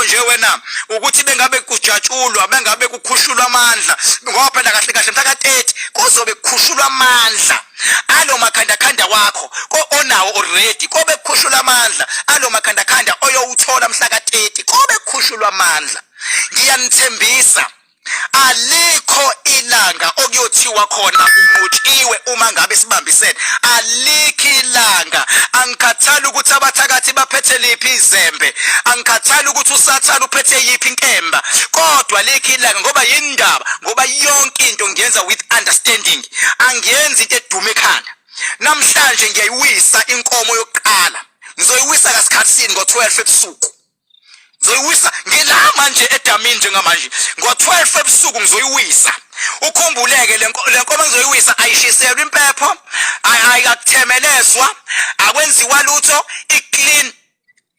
nje wena ukuthi bengabe kujatshulwa bengabe kukhushulwa amandla ngoba phela kahle kahle mhla ka30 kuzobe kukhushulwa amandla alo makhanda wakho onawo already kobe kukhushulwa amandla alo makhanda oyowuthola mhla ka30 kobe kukhushulwa amandla ngiyanithembisa alikho ilanga okuyothiwa khona unqotshiwe uma ngabe sibambisene alikho ilanga angikhathali ukuthi abathakathi baphethe liphi izembe angikhathali ukuthi usathana uphethe yiphi inkemba kodwa likho ilanga ngoba yindaba ngoba yonke into ngiyenza with understanding angiyenzi into edume ekhanda namhlanje ngiyayiwisa inkomo yokuqala ngizoyiwisa kasikhatsini ngo12 ebusuku ngizoyiwisa ngila manje edamini njengamanje ngo12 ebusuku ngizoyiwisa ukhumbuleke le nkomo ngizoyiwisa ayishiselwa impepho ayikathemelezwa akwenziwa lutho iclean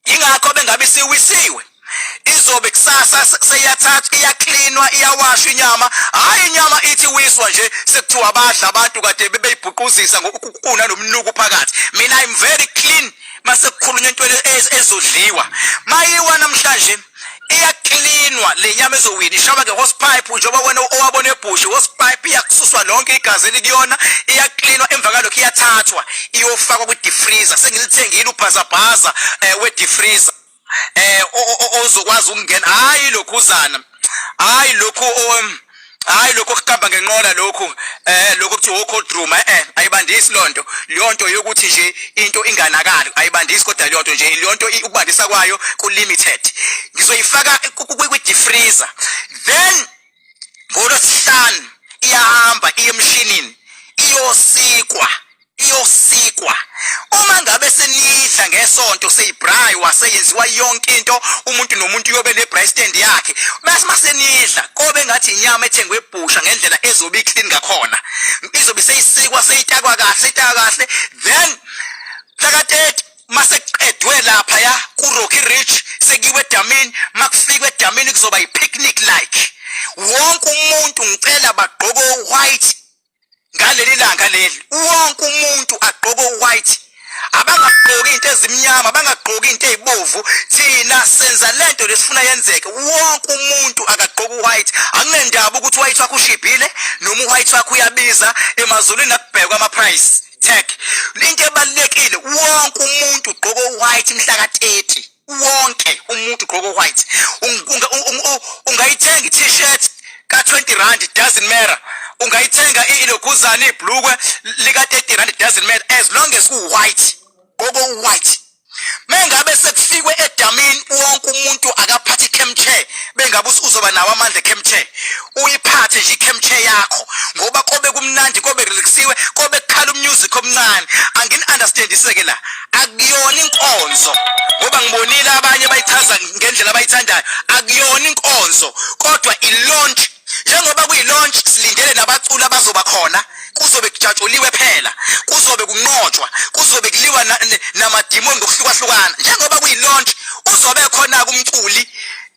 ingakho bengabe siwisiwe izobe kusasa seyathatha iyacleanwa iyawashwa inyama hayi inyama ithi wiswa nje sekuthiwa abadla abantu kade bebeyibhuquzisa ngokuna nomnuku phakathi mina I'm very clean mase kukhulunywa into ezodliwa mayiwa namhlanje iyacleanwa le nyama ezowina ishaba ke hosepipe njengoba wena owabona ebush hosepipe iyakususwa lonke igazi likuyona iyacleanwa emva kalokho iyathathwa iyofakwa ku deep freezer sengilithengile ubhazabhaza we deep freezer ozokwazi ukungena hayi lokhuzana hayi lokho kuhamba ngenqola lokho kuthiwa cold room ayibandisi lonto liyonto yokuthi nje into inganakali ayibandisi kodwa liyonto nje liyonto ukubandisa kwayo ku limited ngizoyifaka ku deep freezer then ngolosihlanu iyahamba emshinini iyosikwa uma ngabe senidla ngesonto seyibrayi waseyenziwa yonke into umuntu nomuntu yobe nebrayi stand yakhe masenidla kobe ngathi inyama ethengwe ebusha ngendlela ezobe clean ngakhona izobe seyisikwa seyitakwa kahle then hlaka30 maseqedwe lapha ya ku Rocky Ridge sekiwe edamini makufika edamini kuzoba yipicnic like wonke umuntu ngicela bagqoke white ngaleli langa leli wonke umuntu agqoke white abangagqoki into ezimnyama abangagqoki into ezibovu thina senza lento lesifuna yenzeke wonke umuntu akagqoka white akunendaba ukuthi white wakho ushibhile noma white wakho uyabiza emazulwini akubhekwa ama price tag into ebalekile wonke umuntu ugqoka white mhla ka30 wonke umuntu ugqoka white ungayithenga i-t-shirt ka 20 rand it doesn't matter ungayithenga iloguzana ibhlukwe lika 30 rand it doesn't matter as long as ku white gogo white mengabe sekufikwe edamini wonke umuntu akaphatha ichemchair bengabe uzoba nawo amandla echemchair uyiphathe nje ichemchair yakho ngoba kobe kumnandi kobe relaxiwe kobe kukhala umusic omncane angini understand iseke la akuyona inkonzo ngoba ngibonile abanye bayichaza ngendlela abayithandayo akuyona inkonzo kodwa ilaunch njengoba kuyilaunch silindele nabaculi abazoba khona kuzobe kujatshuliwe phela kuzobe kunqotshwa kuzobe kuliwa namadimoni ngokuhlukahlukana njengoba kuyilaunch uzobe khona kumculi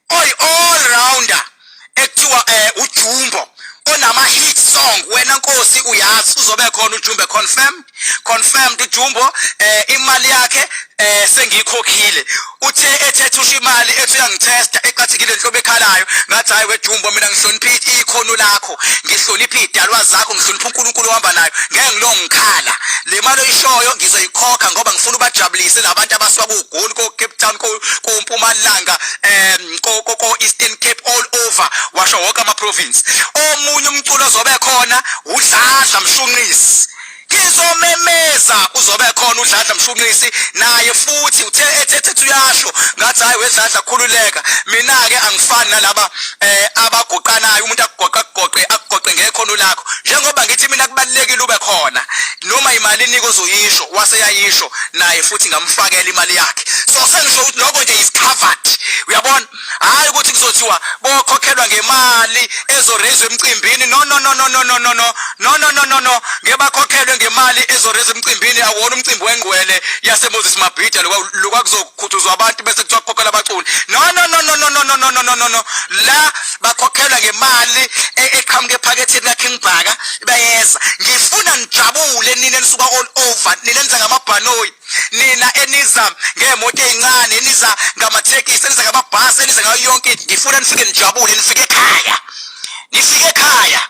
all rounder ekuthiwa uJumbo onama hit song wena Nkosi uyazi uzobe khona uJumbo confirmed uJumbo imali yakhe sengikhokhile uthe ethethe usho imali ethi uyangitesta eqathikile enhlobo ekhalayo ngathi hayi weJumbo mina ngihlonipha ikhono lakho ngihlonipha idalwa zakho ngihlonipha uNkulunkulu ohamba nayo ngeke ngilongikhala le mali oyishoyo ngizoyikhokha ngoba ngifuna ubajabulise labantu abasuka kuGoli ko Cape Town ko Mpumalanga ko Eastern Cape all over washo wonke ama province omunye umculo ozobe khona udladla umshunqisi ngizomemeza uzobe khona udladla umshunqisi naye futhi uthe ethethe uyasho ngathi hayi wedladla khululeka mina ke angifani nalaba abagoqanayo umuntu akugoqe ngekhono lakho njengoba ngithi mina kubalekile ube khona noma imali inike ozoyisho waseyayisho naye futhi ngamfakela imali yakhe so sengisho ukuthi lokho nje is covered uyabona hayi ukuthi kuzothiwa bokhokhelwa ngemali ezorezwe emcimbini no ngebakhokhelwe ngemali ezorezwe emcimbini awona umcimbi wengqwele yaseMoses Mabhida lokwa kuzokhuthuzwa abantu bese kuthiwa kokela abaculi no no. La bakhokhelwa ngemali eqhamuke ephaketheni kaKing Bhaka bayeza. Ngifuna nijabule nina enisuka all over, nina enza ngamabhanoyi, nina eniza ngemoto ezincane, eniza ngamathekisi, eniza ngamabhasi, eniza ngayo yonke. Ngifuna nifike nijabule, nifike ekhaya. Nifike ekhaya.